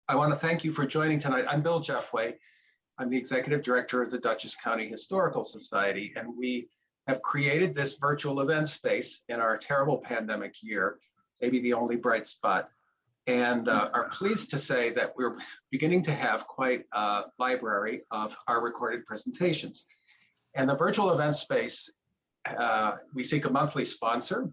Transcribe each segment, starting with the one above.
I want to thank you for joining tonight. I'm Bill Jeffway. I'm the Executive Director of the Dutchess County Historical Society, and we have created this virtual event space in our terrible pandemic year, maybe the only bright spot, and are pleased to say that we're beginning to have quite a library of our recorded presentations. And the virtual event space, we seek a monthly sponsor,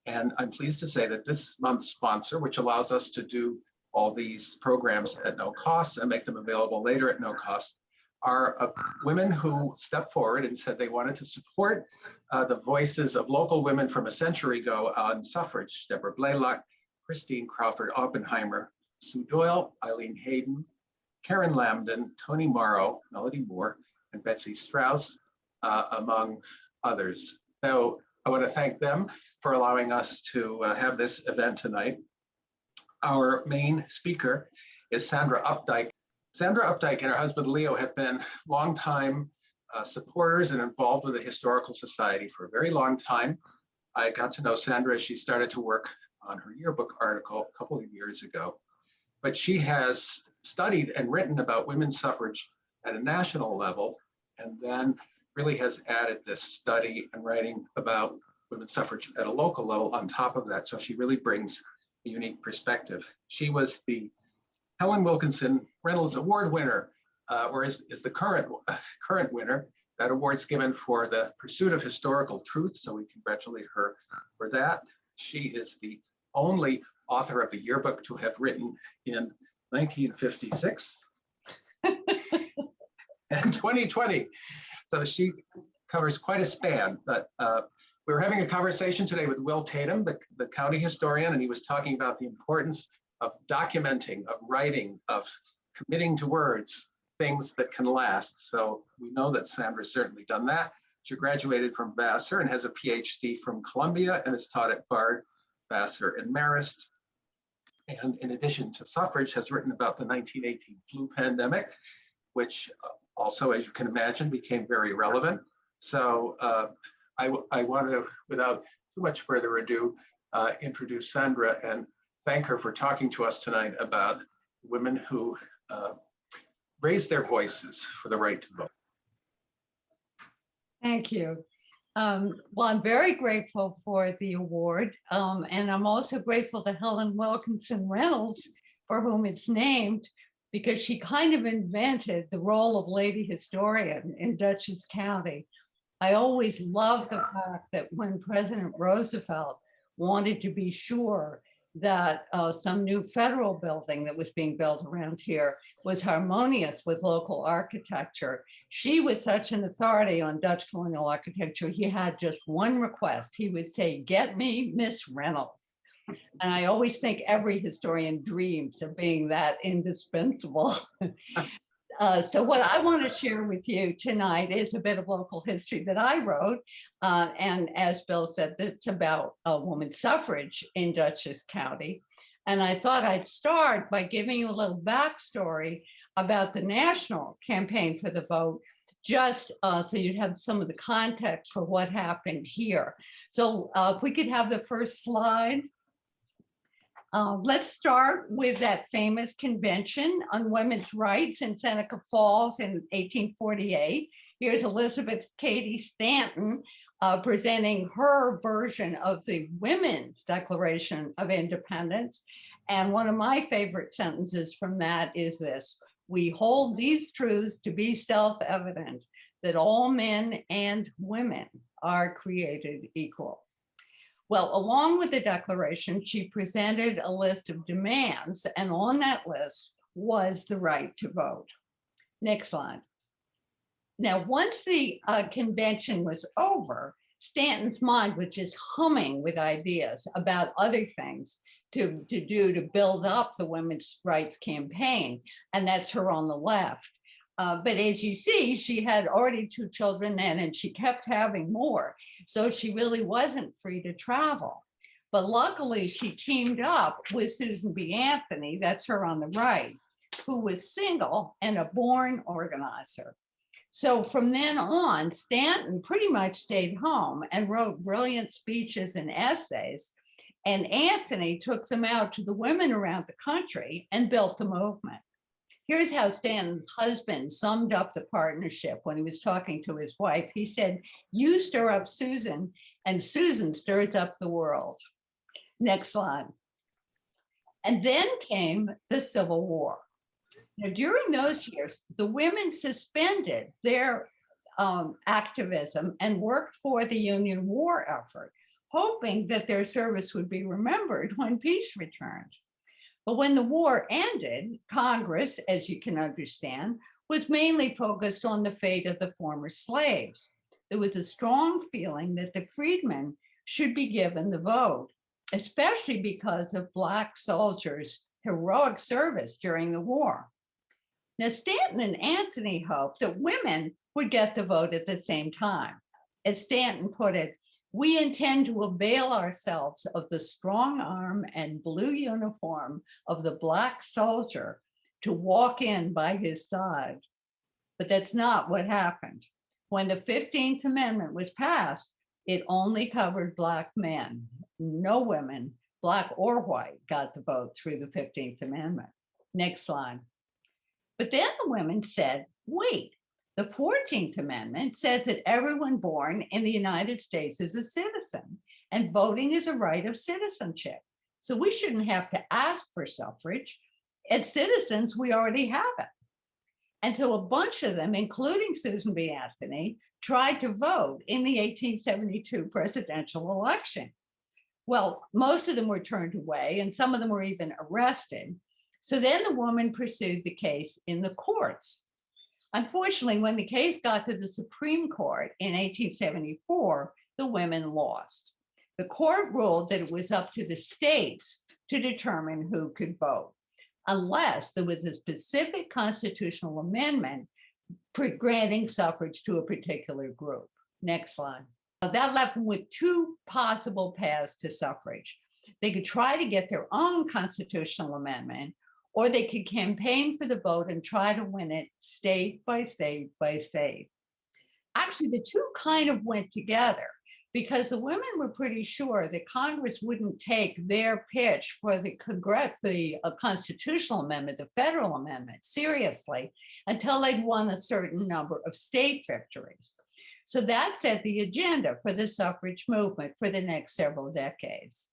and I'm pleased to say that this month's sponsor, which allows us to do all these programs at no cost and make them available later at no cost, are women who stepped forward and said they wanted to support the voices of local women from a century ago on suffrage: Deborah Blaylock, Christine Crawford Oppenheimer, Sue Doyle, Eileen Hayden, Karen Lambden, Toni Morrow, Melody Moore, and Betsy Strauss, among others. So I want to thank them for allowing us to have this event tonight. Our main speaker is Sandra Opdycke. Sandra Opdycke and her husband Leo have been longtime supporters and involved with the Historical Society for a very long time. I got to know Sandra as she started to work on her yearbook article a couple of years ago. But she has studied and written about women's suffrage at a national level, and then really has added this study and writing about women's suffrage at a local level on top of that. So she really brings a unique perspective. She was the Helen Wilkinson Reynolds Award winner, or is the current winner. That award's given for the pursuit of historical truth, so we congratulate her for that. She is the only author of the yearbook to have written in 1956 and 2020. So she covers quite a span, but we were having a conversation today with Will Tatum, the county historian, and he was talking about the importance of documenting, of writing, of committing to words, things that can last. So we know that Sandra's certainly done that. She graduated from Vassar and has a Ph.D. from Columbia and has taught at Bard, Vassar, and Marist. And in addition to suffrage, has written about the 1918 flu pandemic, which also, as you can imagine, became very relevant. So I want to, without too much further ado, introduce Sandra and thank her for talking to us tonight about women who raised their voices for the right to vote. Thank you. Well, I'm very grateful for the award, and I'm also grateful to Helen Wilkinson Reynolds, for whom it's named, because she kind of invented the role of lady historian in Dutchess County. I always love the fact that when President Roosevelt wanted to be sure that some new federal building that was being built around here was harmonious with local architecture, she was such an authority on Dutch colonial architecture, he had just one request. He would say, "Get me Miss Reynolds." And I always think every historian dreams of being that indispensable. So what I want to share with you tonight is a bit of local history that I wrote. And as Bill said, it's about women's suffrage in Dutchess County. And I thought I'd start by giving you a little backstory about the national campaign for the vote, just so you'd have some of the context for what happened here. So if we could have the first slide. Let's start with that famous convention on women's rights in Seneca Falls in 1848. Here's Elizabeth Cady Stanton presenting her version of the Women's Declaration of Independence. And one of my favorite sentences from that is this: "We hold these truths to be self-evident, that all men and women are created equal." Well, along with the declaration, she presented a list of demands, and on that list was the right to vote. Next slide. Now, once the convention was over, Stanton's mind was just humming with ideas about other things to do to build up the women's rights campaign, and that's her on the left. But as you see, she had already 2 children then, and she kept having more. So she really wasn't free to travel. But luckily, she teamed up with Susan B. Anthony, that's her on the right, who was single and a born organizer. So from then on, Stanton pretty much stayed home and wrote brilliant speeches and essays And Anthony took them out to the women around the country and built the movement. Here's how Stanton's husband summed up the partnership when he was talking to his wife. He said, "You stir up Susan, and Susan stirs up the world." Next slide. And then came the Civil War. Now, during those years, the women suspended their activism and worked for the Union war effort, hoping that their service would be remembered when peace returned. But when the war ended, Congress, as you can understand, was mainly focused on the fate of the former slaves. There was a strong feeling that the freedmen should be given the vote, especially because of Black soldiers' heroic service during the war. Now, Stanton and Anthony hoped that women would get the vote at the same time. As Stanton put it, "We intend to avail ourselves of the strong arm and blue uniform of the Black soldier to walk in by his side." But that's not what happened. When the 15th Amendment was passed, it only covered Black men. No women, Black or white, got the vote through the 15th Amendment. Next slide. But then the women said, wait, the 14th Amendment says that everyone born in the United States is a citizen, and voting is a right of citizenship. So we shouldn't have to ask for suffrage. As citizens, we already have it. And so a bunch of them, including Susan B. Anthony, tried to vote in the 1872 presidential election. Well, most of them were turned away, and some of them were even arrested. So then the woman pursued the case in the courts. Unfortunately, when the case got to the Supreme Court in 1874, the women lost. The court ruled that it was up to the states to determine who could vote, unless there was a specific constitutional amendment granting suffrage to a particular group. Next slide. That left them with two possible paths to suffrage. They could try to get their own constitutional amendment, or they could campaign for the vote and try to win it state by state by state. Actually, the two kind of went together because the women were pretty sure that Congress wouldn't take their pitch for the constitutional amendment, the federal amendment, seriously until they'd won a certain number of state victories. So that set the agenda for the suffrage movement for the next several decades.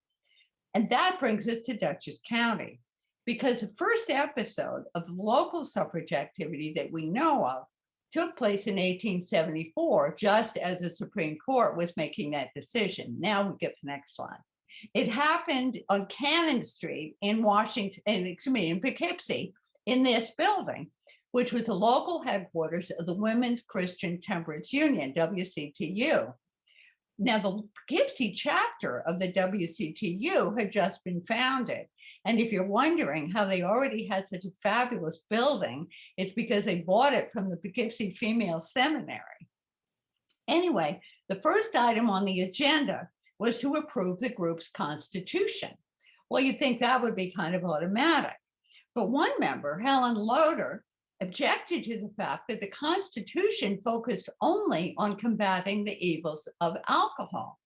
And that brings us to Dutchess County, because the first episode of local suffrage activity that we know of took place in 1874, just as the Supreme Court was making that decision. Now we get to the next slide. It happened on Cannon Street in in Poughkeepsie, in this building, which was the local headquarters of the Women's Christian Temperance Union, WCTU. Now, the Poughkeepsie chapter of the WCTU had just been founded. And if you're wondering how they already had such a fabulous building, it's because they bought it from the Poughkeepsie Female Seminary. Anyway, the first item on the agenda was to approve the group's constitution. Well, you'd think that would be kind of automatic. But one member, Helen Loader, objected to the fact that the Constitution focused only on combating the evils of alcohol.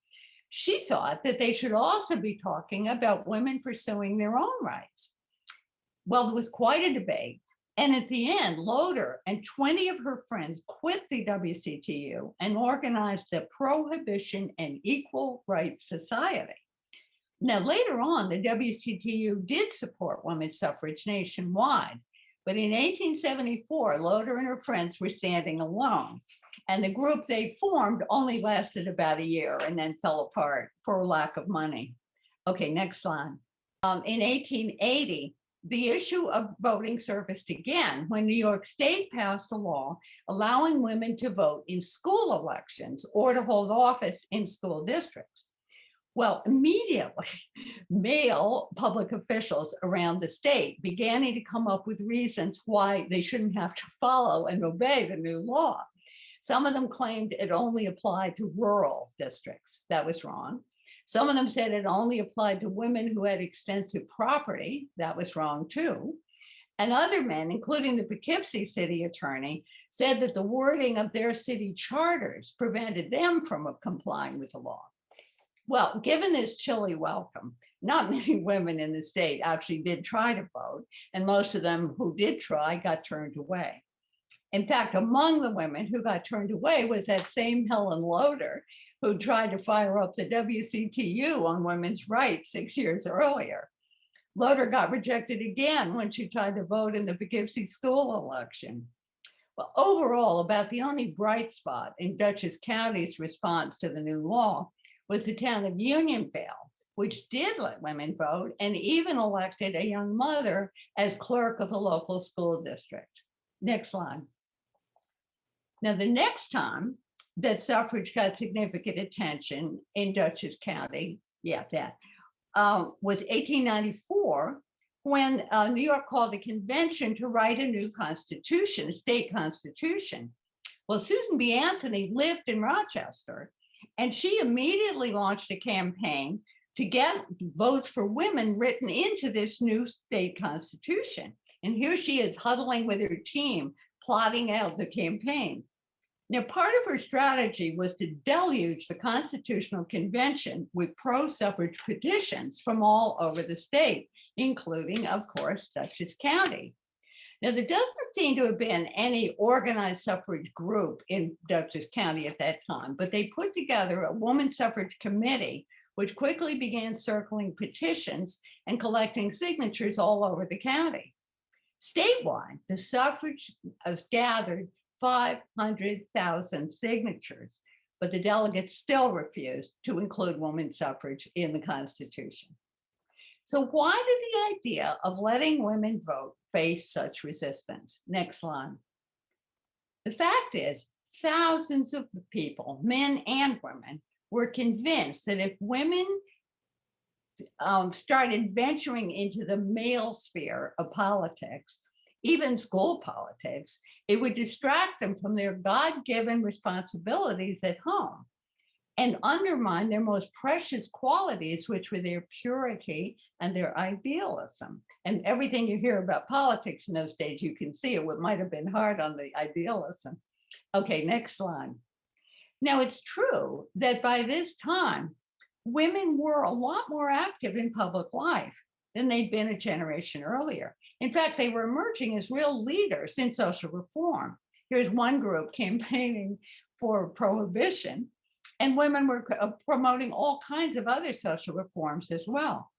She thought that they should also be talking about women pursuing their own rights. Well, there was quite a debate. And at the end, Loader and 20 of her friends quit the WCTU and organized the Prohibition and Equal Rights Society. Now, later on, the WCTU did support women's suffrage nationwide. But in 1874, Loader and her friends were standing alone. And the group they formed only lasted about a year and then fell apart for lack of money. Okay, next slide. In 1880, the issue of voting surfaced again when New York State passed a law allowing women to vote in school elections or to hold office in school districts. Well, immediately, male public officials around the state began to come up with reasons why they shouldn't have to follow and obey the new law. Some of them claimed it only applied to rural districts. That was wrong. Some of them said it only applied to women who had extensive property. That was wrong too. And other men, including the Poughkeepsie city attorney, said that the wording of their city charters prevented them from complying with the law. Well, given this chilly welcome, not many women in the state actually did try to vote, and most of them who did try got turned away. In fact, among the women who got turned away was that same Helen Loader, who tried to fire up the WCTU on women's rights 6 years earlier. Loader got rejected again when she tried to vote in the Poughkeepsie school election. Well, overall, about the only bright spot in Dutchess County's response to the new law was the town of Unionville, which did let women vote and even elected a young mother as clerk of the local school district. Next slide. Now, the next time that suffrage got significant attention in Dutchess County, was 1894, when New York called a convention to write a new constitution, a state constitution. Well, Susan B. Anthony lived in Rochester, and she immediately launched a campaign to get votes for women written into this new state constitution. And here she is huddling with her team, plotting out the campaign. Now, part of her strategy was to deluge the Constitutional Convention with pro-suffrage petitions from all over the state, including, of course, Dutchess County. Now, there doesn't seem to have been any organized suffrage group in Dutchess County at that time, but they put together a woman suffrage committee, which quickly began circling petitions and collecting signatures all over the county. Statewide, the suffrage has gathered 500,000 signatures, but the delegates still refused to include women's suffrage in the Constitution. So why did the idea of letting women vote face such resistance? Next slide. The fact is, thousands of people, men and women, were convinced that if women started venturing into the male sphere of politics, even school politics, it would distract them from their God-given responsibilities at home and undermine their most precious qualities, which were their purity and their idealism. And everything you hear about politics in those days, you can see it might have been hard on the idealism. Okay, next slide. Now, it's true that by this time, women were a lot more active in public life than they'd been a generation earlier. In fact, they were emerging as real leaders in social reform. Here's one group campaigning for prohibition, and women were promoting all kinds of other social reforms as well.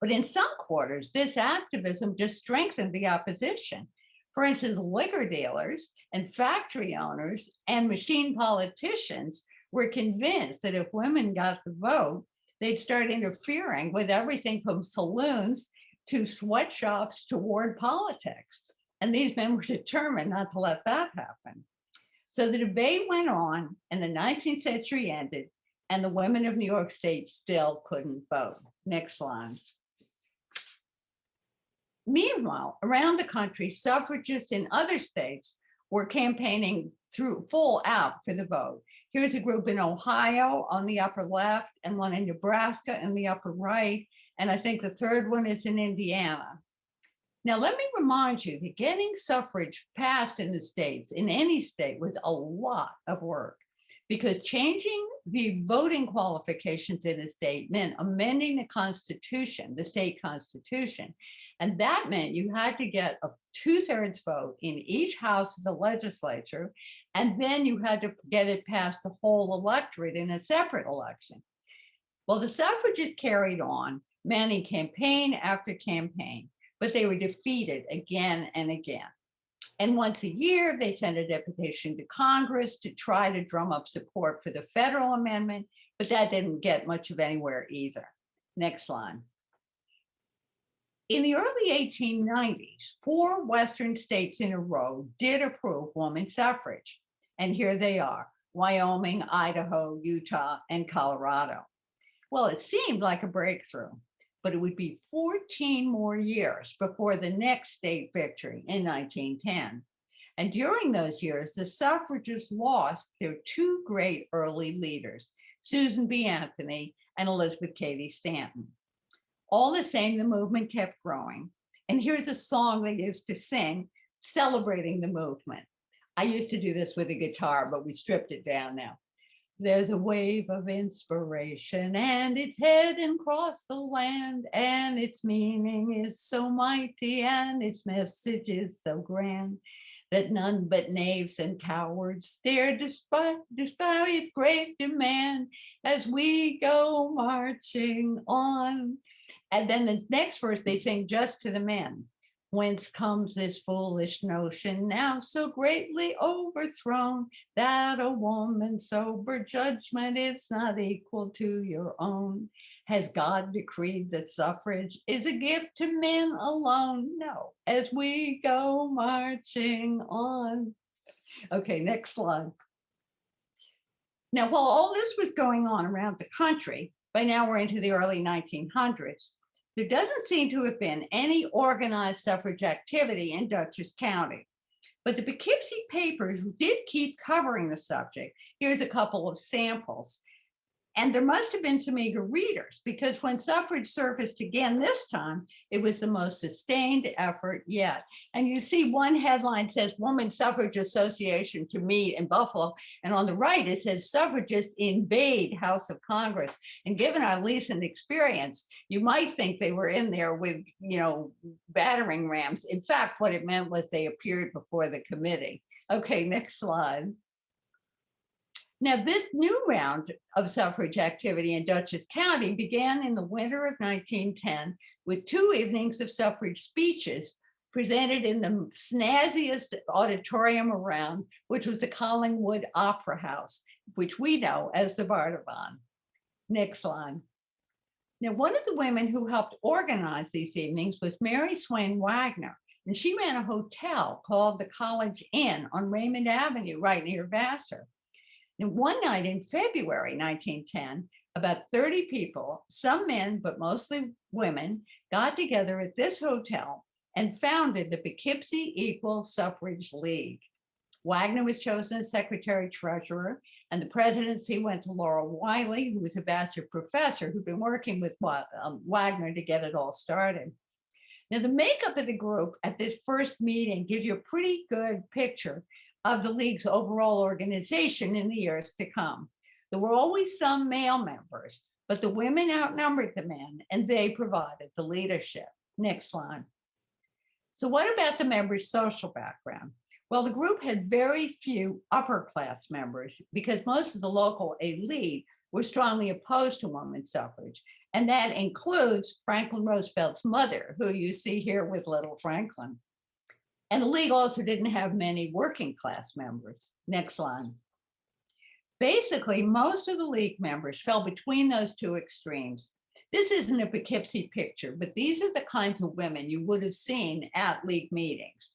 But in some quarters, this activism just strengthened the opposition. For instance, liquor dealers and factory owners and machine politicians were convinced that if women got the vote, they'd start interfering with everything from saloons to sweatshops toward politics. And these men were determined not to let that happen. So the debate went on, and the 19th century ended, and the women of New York State still couldn't vote. Next slide. Meanwhile, around the country, suffragists in other states were campaigning through full out for the vote. Here's a group in Ohio on the upper left, and one in Nebraska in the upper right, and I think the third one is in Indiana. Now, let me remind you that getting suffrage passed in the states, in any state, was a lot of work, because changing the voting qualifications in a state meant amending the Constitution, the state Constitution. And that meant you had to get a 2/3 vote in each house of the legislature, and then you had to get it past the whole electorate in a separate election. Well, the suffragists carried on, manning campaign after campaign, but they were defeated again and again. And once a year, they sent a deputation to Congress to try to drum up support for the federal amendment, but that didn't get much of anywhere either. Next slide. In the early 1890s, 4 Western states in a row did approve women's suffrage. And here they are: Wyoming, Idaho, Utah, and Colorado. Well, it seemed like a breakthrough, but it would be 14 more years before the next state victory in 1910. And during those years, the suffragists lost their 2 great early leaders, Susan B. Anthony and Elizabeth Cady Stanton. All the same, the movement kept growing. And here's a song they used to sing celebrating the movement. I used to do this with a guitar, but we stripped it down now. There's a wave of inspiration and it's heading across the land, and its meaning is so mighty and its message is so grand that none but knaves and cowards dare despite its great demand as we go marching on. And then the next verse they sing just to the men. Whence comes this foolish notion now so greatly overthrown, that a woman's sober judgment is not equal to your own? Has God decreed that suffrage is a gift to men alone? No, as we go marching on. Okay, next slide. Now, while all this was going on around the country, by now we're into the early 1900s, there doesn't seem to have been any organized suffrage activity in Dutchess County. But the Poughkeepsie Papers did keep covering the subject. Here's a couple of samples. And there must have been some eager readers, because when suffrage surfaced again this time, it was the most sustained effort yet. And you see one headline says Woman Suffrage Association to meet in Buffalo. And on the right, it says suffragists invade House of Congress. And given our recent experience, you might think they were in there with, battering rams. In fact, what it meant was they appeared before the committee. Okay, next slide. Now, this new round of suffrage activity in Dutchess County began in the winter of 1910 with 2 evenings of suffrage speeches presented in the snazziest auditorium around, which was the Collingwood Opera House, which we know as the Bardavon. Next slide. Now, one of the women who helped organize these evenings was Mary Swain Wagner, and she ran a hotel called the College Inn on Raymond Avenue, right near Vassar. And one night in February 1910, about 30 people, some men, but mostly women, got together at this hotel and founded the Poughkeepsie Equal Suffrage League. Wagner was chosen as secretary treasurer, and the presidency went to Laura Wiley, who was a Vassar professor who'd been working with Wagner to get it all started. Now, the makeup of the group at this first meeting gives you a pretty good picture of the League's overall organization in the years to come. There were always some male members, but the women outnumbered the men, and they provided the leadership. Next slide. So what about the members' social background? Well, the group had very few upper class members because most of the local elite were strongly opposed to women's suffrage. And that includes Franklin Roosevelt's mother, who you see here with little Franklin. And the League also didn't have many working class members. Next slide. Basically, most of the League members fell between those two extremes. This isn't a Poughkeepsie picture, but these are the kinds of women you would have seen at League meetings.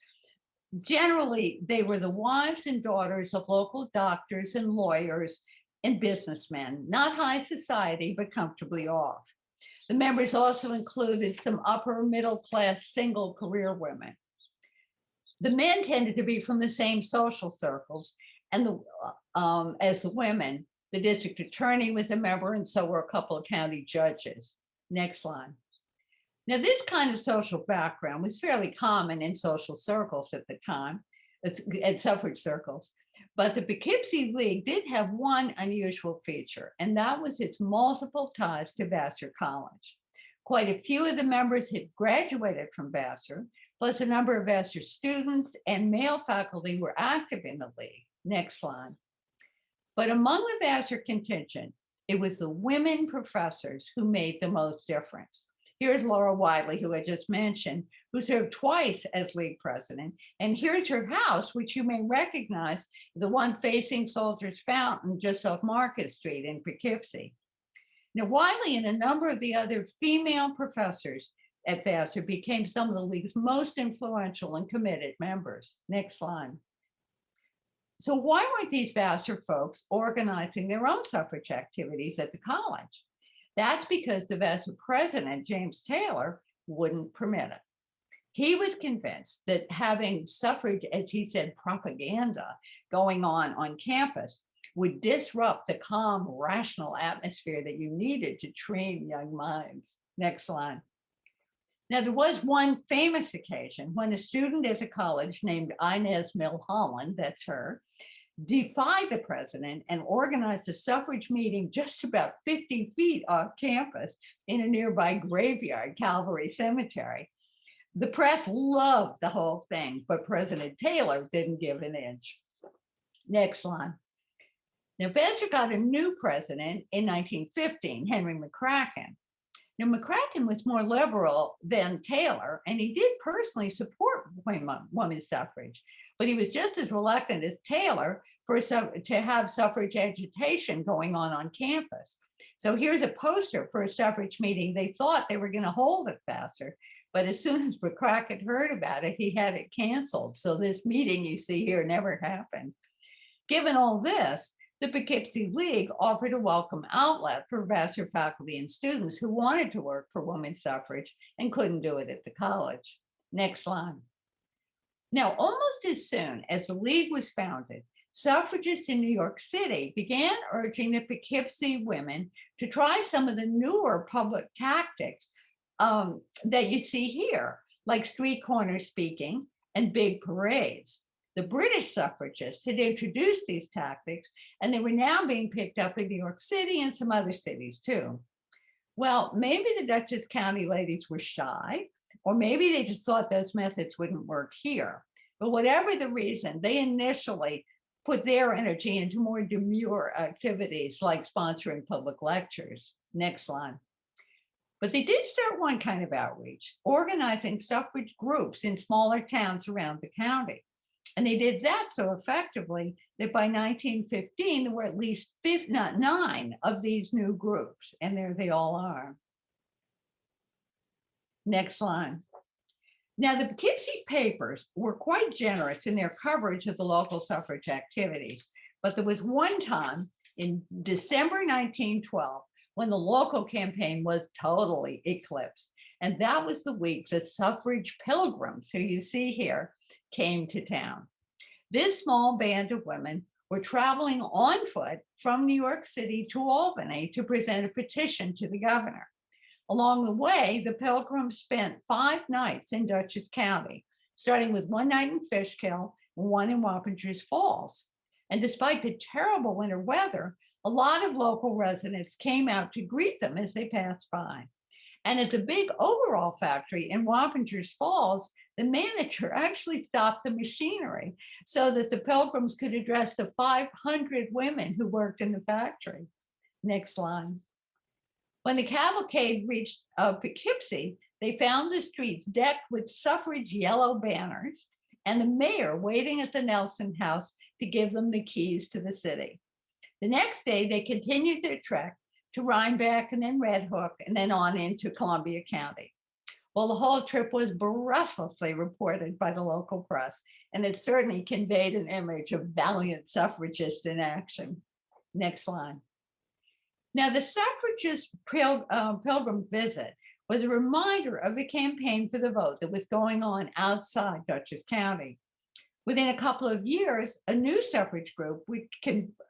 Generally, they were the wives and daughters of local doctors and lawyers and businessmen, not high society, but comfortably off. The members also included some upper middle class single career women. The men tended to be from the same social circles and as the women. The district attorney was a member, and so were a couple of county judges. Next slide. Now, this kind of social background was fairly common in social circles at the time, at suffrage circles. But the Poughkeepsie League did have one unusual feature, and that was its multiple ties to Vassar College. Quite a few of the members had graduated from Vassar, plus a number of Vassar students and male faculty were active in the League. Next slide. But among the Vassar contingent, it was the women professors who made the most difference. Here's Laura Wiley, who I just mentioned, who served twice as League president. And here's her house, which you may recognize, the one facing Soldiers Fountain just off Market Street in Poughkeepsie. Now, Wiley and a number of the other female professors at Vassar became some of the League's most influential and committed members. Next slide. So why weren't these Vassar folks organizing their own suffrage activities at the college? That's because the Vassar president, James Taylor, wouldn't permit it. He was convinced that having suffrage, as he said, propaganda going on campus would disrupt the calm, rational atmosphere that you needed to train young minds. Next slide. Now, there was one famous occasion when a student at the college named Inez Millholland, that's her, defied the president and organized a suffrage meeting just about 50 feet off campus in a nearby graveyard, Calvary Cemetery. The press loved the whole thing, but President Taylor didn't give an inch. Next line. Now, Vassar got a new president in 1915, Henry McCracken. Now, McCracken was more liberal than Taylor, and he did personally support women's suffrage, but he was just as reluctant as Taylor to have suffrage agitation going on campus. So here's a poster for a suffrage meeting they thought they were going to hold at Vassar, but as soon as McCracken heard about it, he had it canceled. So this meeting you see here never happened. Given all this, the Poughkeepsie League offered a welcome outlet for Vassar faculty and students who wanted to work for women's suffrage and couldn't do it at the college. Next slide. Now, almost as soon as the League was founded, suffragists in New York City began urging the Poughkeepsie women to try some of the newer public tactics that you see here, like street corner speaking and big parades. The British suffragists had introduced these tactics, and they were now being picked up in New York City and some other cities too. Well, maybe the Dutchess County ladies were shy, or maybe they just thought those methods wouldn't work here. But whatever the reason, they initially put their energy into more demure activities like sponsoring public lectures. Next slide. But they did start one kind of outreach, organizing suffrage groups in smaller towns around the county. And they did that so effectively that by 1915, there were at least 9 of these new groups, and there they all are. Next slide. Now, the Poughkeepsie Papers were quite generous in their coverage of the local suffrage activities, but there was one time in December 1912 when the local campaign was totally eclipsed, and that was the week the Suffrage Pilgrims, who you see here, came to town. This small band of women were traveling on foot from New York City to Albany to present a petition to the governor. Along the way, the Pilgrims spent 5 nights in Dutchess County, starting with 1 night in Fishkill and 1 in Wappingers Falls. And despite the terrible winter weather, a lot of local residents came out to greet them as they passed by. And at the big overall factory in Wappingers Falls, the manager actually stopped the machinery so that the Pilgrims could address the 500 women who worked in the factory. Next slide. When the cavalcade reached Poughkeepsie, they found the streets decked with suffrage yellow banners and the mayor waiting at the Nelson House to give them the keys to the city. The next day, they continued their trek to Rhinebeck and then Red Hook and then on into Columbia County. Well, the whole trip was breathlessly reported by the local press, and it certainly conveyed an image of valiant suffragists in action. Next slide. Now, the suffragist pilgrim visit was a reminder of the campaign for the vote that was going on outside Dutchess County. Within a couple of years, a new suffrage group would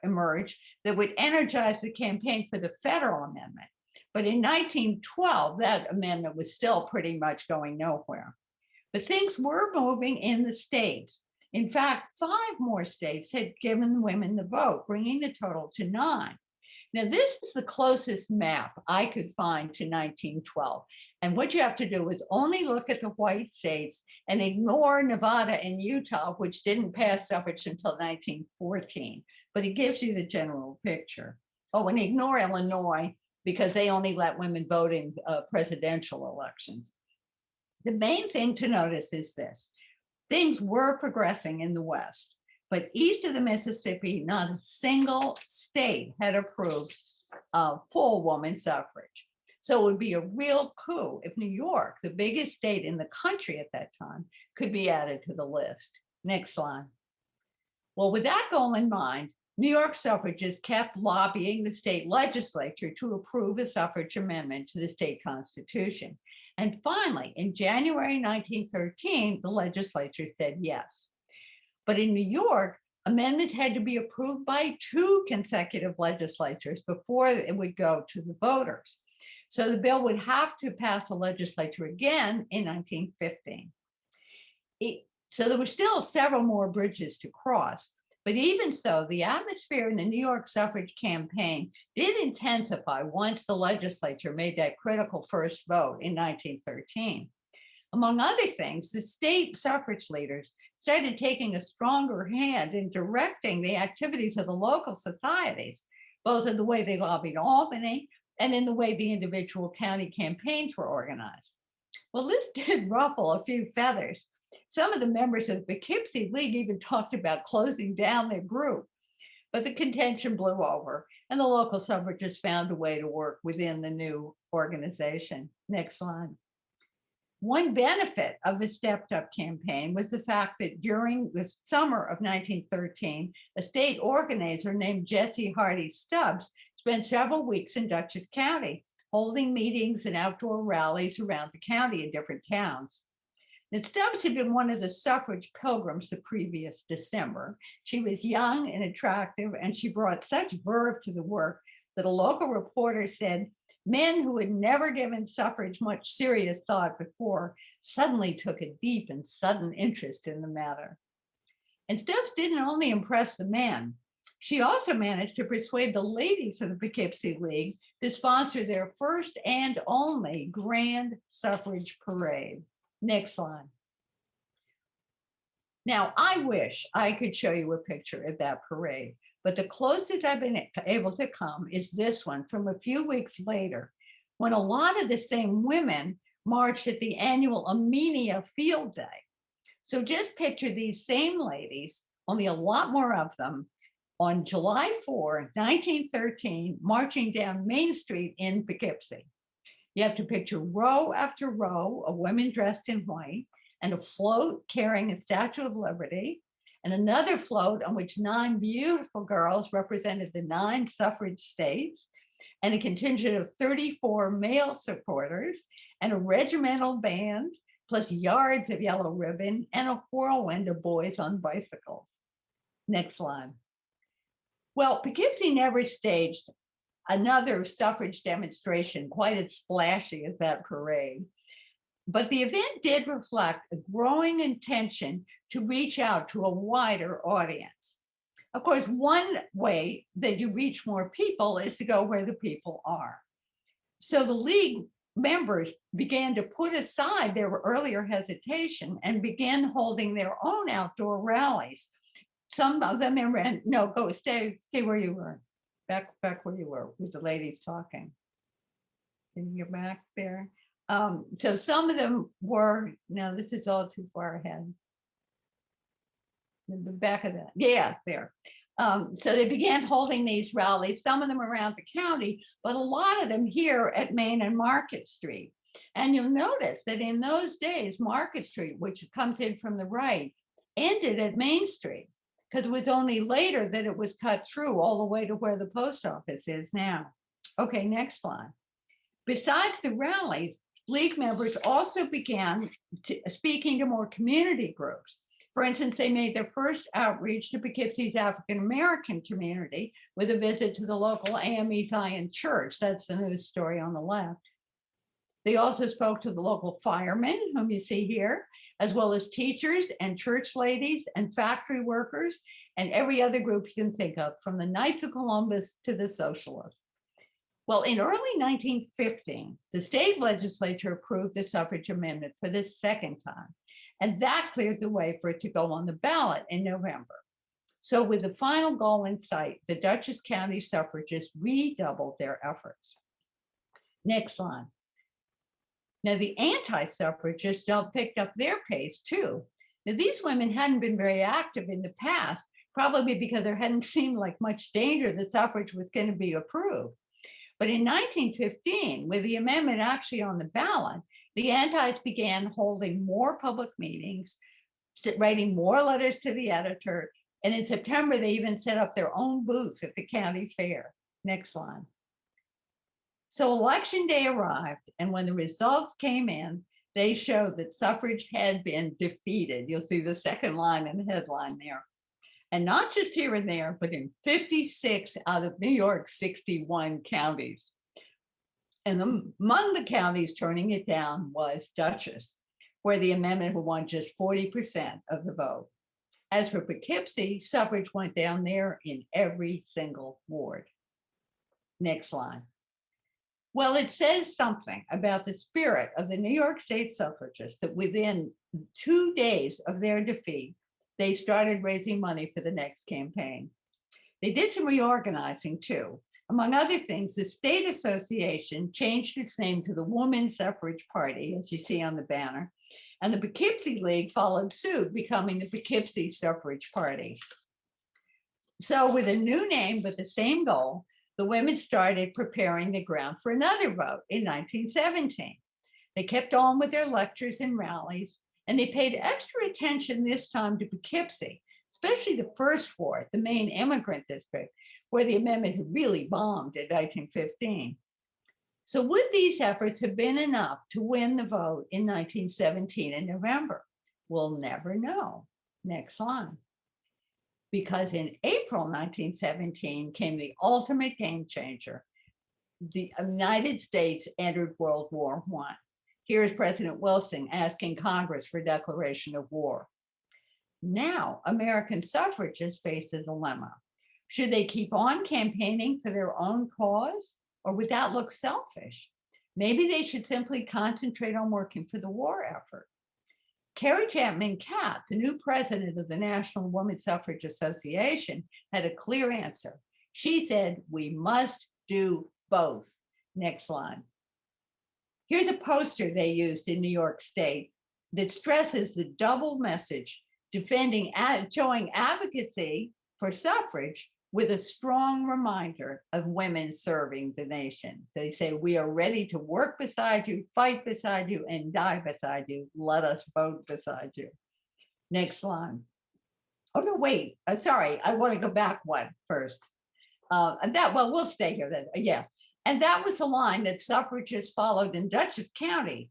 emerge that would energize the campaign for the federal amendment. But in 1912, that amendment was still pretty much going nowhere. But things were moving in the states. In fact, 5 more states had given women the vote, bringing the total to 9. Now, this is the closest map I could find to 1912. And what you have to do is only look at the white states and ignore Nevada and Utah, which didn't pass suffrage until 1914. But it gives you the general picture. Oh, and ignore Illinois because they only let women vote in presidential elections. The main thing to notice is this. Things were progressing in the West. But east of the Mississippi, not a single state had approved full woman suffrage. So it would be a real coup if New York, the biggest state in the country at that time, could be added to the list. Next slide. Well, with that goal in mind, New York suffragists kept lobbying the state legislature to approve a suffrage amendment to the state constitution. And finally, in January 1913, the legislature said yes. But in New York, amendments had to be approved by 2 consecutive legislatures before it would go to the voters. So the bill would have to pass the legislature again in 1915. So there were still several more bridges to cross, But even so, the atmosphere in the New York suffrage campaign did intensify once the legislature made that critical first vote in 1913. Among other things, the state suffrage leaders started taking a stronger hand in directing the activities of the local societies, both in the way they lobbied Albany and in the way the individual county campaigns were organized. Well, this did ruffle a few feathers. Some of the members of the Poughkeepsie League even talked about closing down their group, but the contention blew over and the local suffragists found a way to work within the new organization. Next slide. One benefit of the Stepped Up campaign was the fact that during the summer of 1913, a state organizer named Jessie Hardy Stubbs spent several weeks in Dutchess County, holding meetings and outdoor rallies around the county in different towns. Now, Stubbs had been one of the Suffrage Pilgrims the previous December. She was young and attractive, and she brought such verve to the work that a local reporter said men who had never given suffrage much serious thought before suddenly took a deep and sudden interest in the matter. And Stubbs didn't only impress the men, she also managed to persuade the ladies of the Poughkeepsie League to sponsor their first and only grand suffrage parade. Next slide. Now, I wish I could show you a picture of that parade, but the closest I've been able to come is this one from a few weeks later, when a lot of the same women marched at the annual Amenia Field Day. So just picture these same ladies, only a lot more of them, on July 4, 1913, marching down Main Street in Poughkeepsie. You have to picture row after row of women dressed in white and a float carrying a Statue of Liberty, and another float on which 9 beautiful girls represented the 9 suffrage states, and a contingent of 34 male supporters, and a regimental band, plus yards of yellow ribbon, and a whirlwind of boys on bicycles. Next slide. Well, Poughkeepsie never staged another suffrage demonstration quite as splashy as that parade. But the event did reflect a growing intention to reach out to a wider audience. Of course, one way that you reach more people is to go where the people are. So the League members began to put aside their earlier hesitation and began holding their own outdoor rallies. Some of them stay where you were, back where you were with the ladies talking. Can you get back there? So some of them were, now this is all too far ahead. The back of that, yeah, there. So they began holding these rallies, some of them around the county, but a lot of them here at Main and Market Street. And you'll notice that in those days, Market Street, which comes in from the right, ended at Main Street, because it was only later that it was cut through all the way to where the post office is now. Okay, next slide. Besides the rallies, League members also began speaking to more community groups. For instance, they made their first outreach to Poughkeepsie's African-American community with a visit to the local AME Zion Church. That's the news story on the left. They also spoke to the local firemen, whom you see here, as well as teachers and church ladies and factory workers and every other group you can think of, from the Knights of Columbus to the Socialists. Well, in early 1915, the state legislature approved the suffrage amendment for the second time, and that cleared the way for it to go on the ballot in November. So with the final goal in sight, the Dutchess County suffragists redoubled their efforts. Next slide. Now, the anti-suffragists picked up their pace too. Now, these women hadn't been very active in the past, probably because there hadn't seemed like much danger that suffrage was going to be approved. But in 1915, with the amendment actually on the ballot, the antis began holding more public meetings, writing more letters to the editor, and in September, they even set up their own booths at the county fair. Next slide. So election day arrived, and when the results came in, they showed that suffrage had been defeated. You'll see the second line in the headline there. And not just here and there, but in 56 out of New York's 61 counties. And among the counties turning it down was Dutchess, where the amendment won just 40% of the vote. As for Poughkeepsie, suffrage went down there in every single ward. Next slide. Well, it says something about the spirit of the New York State suffragists that within 2 days of their defeat, they started raising money for the next campaign. They did some reorganizing too. Among other things, the state association changed its name to the Women's Suffrage Party, as you see on the banner, and the Poughkeepsie League followed suit, becoming the Poughkeepsie Suffrage Party. So with a new name but the same goal, the women started preparing the ground for another vote in 1917. They kept on with their lectures and rallies, and they paid extra attention this time to Poughkeepsie, especially the first ward, the main immigrant district, where the amendment had really bombed in 1915. So would these efforts have been enough to win the vote in 1917 in November? We'll never know. Next slide. Because in April 1917 came the ultimate game changer. The United States entered World War I. Here's President Wilson asking Congress for a declaration of war. Now, American suffragists faced a dilemma. Should they keep on campaigning for their own cause, or would that look selfish? Maybe they should simply concentrate on working for the war effort. Carrie Chapman Catt, the new president of the National Woman Suffrage Association, had a clear answer. She said, we must do both. Next slide. Here's a poster they used in New York State that stresses the double message, showing advocacy for suffrage with a strong reminder of women serving the nation. They say, we are ready to work beside you, fight beside you, and die beside you. Let us vote beside you. Next slide. Oh, no, wait, sorry, I want to go back one first. Well, we'll stay here then, yeah. And that was the line that suffragists followed in Dutchess County.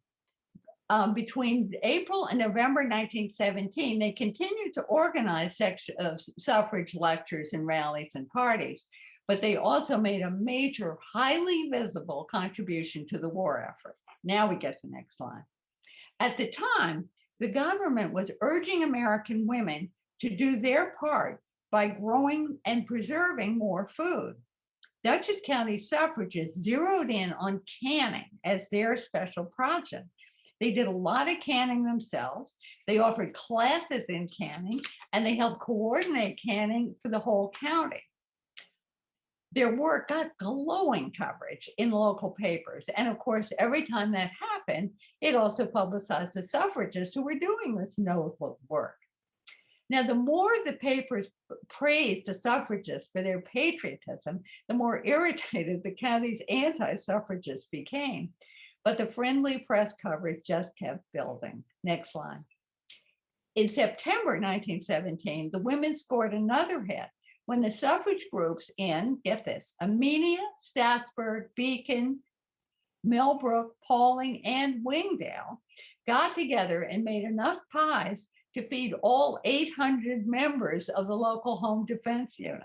Between April and November 1917, they continued to organize suffrage lectures and rallies and parties, but they also made a major, highly visible contribution to the war effort. Now we get the next slide. At the time, the government was urging American women to do their part by growing and preserving more food. Dutchess County suffragists zeroed in on canning as their special project. They did a lot of canning themselves. They offered classes in canning, and they helped coordinate canning for the whole county. Their work got glowing coverage in local papers. And of course, every time that happened, it also publicized the suffragists who were doing this notable work. Now, the more the papers praised the suffragists for their patriotism, the more irritated the county's anti-suffragists became. But the friendly press coverage just kept building. Next slide. In September 1917, the women scored another hit when the suffrage groups in, get this, Amenia, Statsburg, Beacon, Millbrook, Pauling, and Wingdale got together and made enough pies to feed all 800 members of the local home defense unit.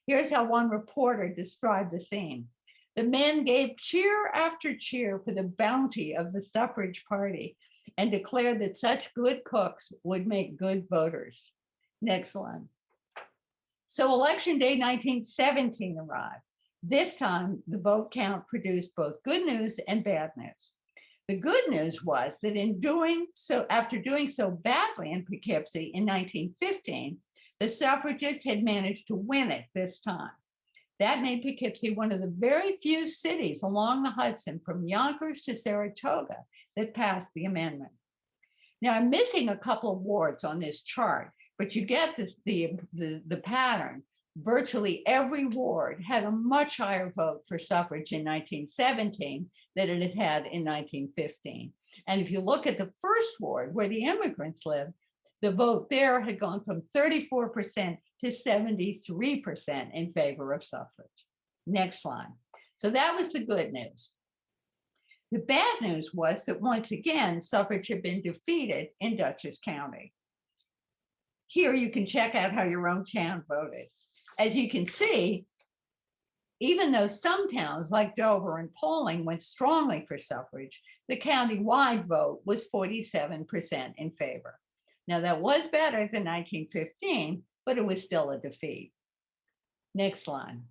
Here's how one reporter described the scene. The men gave cheer after cheer for the bounty of the suffrage party and declared that such good cooks would make good voters. Next one. So election day 1917 arrived. This time, the vote count produced both good news and bad news. The good news was that after doing so badly in Poughkeepsie in 1915, the suffragists had managed to win it this time. That made Poughkeepsie one of the very few cities along the Hudson from Yonkers to Saratoga that passed the amendment. Now, I'm missing a couple of wards on this chart, but you get the pattern. Virtually every ward had a much higher vote for suffrage in 1917 than it had in 1915. And if you look at the first ward where the immigrants lived, the vote there had gone from 34% to 73% in favor of suffrage. Next slide. So that was the good news. The bad news was that once again, suffrage had been defeated in Dutchess County. Here you can check out how your own town voted. As you can see, even though some towns like Dover and Pauling went strongly for suffrage, the county-wide vote was 47% in favor. Now, that was better than 1915, but it was still a defeat. Next slide.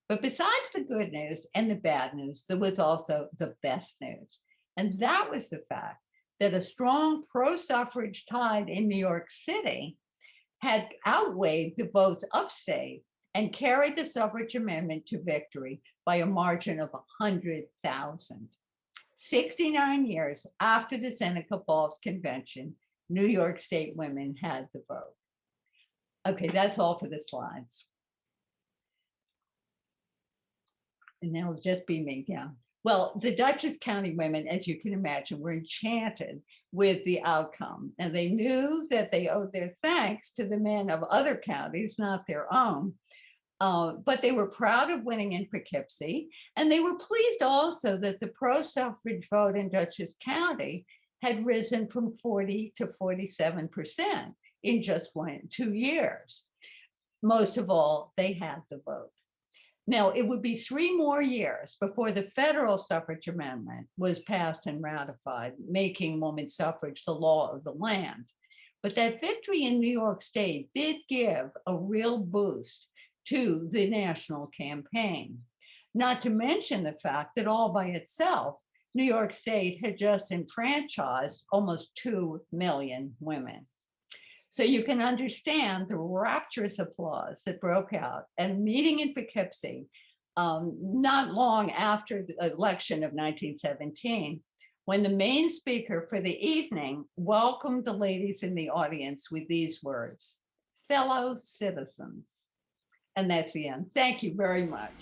But besides the good news and the bad news, there was also the best news. And that was the fact that a strong pro-suffrage tide in New York City had outweighed the votes upstate and carried the suffrage amendment to victory by a margin of 100,000. 69 years after the Seneca Falls Convention, New York State women had the vote. Okay, that's all for the slides. And now it'll just be me, yeah. Well, the Dutchess County women, as you can imagine, were enchanted with the outcome. And they knew that they owed their thanks to the men of other counties, not their own. But they were proud of winning in Poughkeepsie. And they were pleased also that the pro-suffrage vote in Dutchess County had risen from 40 to 47% in just 2 years. Most of all, they had the vote. Now, it would be 3 more years before the federal suffrage amendment was passed and ratified, making women's suffrage the law of the land. But that victory in New York State did give a real boost to the national campaign, not to mention the fact that all by itself, New York State had just enfranchised almost 2 million women. So you can understand the rapturous applause that broke out at a meeting in Poughkeepsie not long after the election of 1917, when the main speaker for the evening welcomed the ladies in the audience with these words, "Fellow citizens." And that's the end. Thank you very much.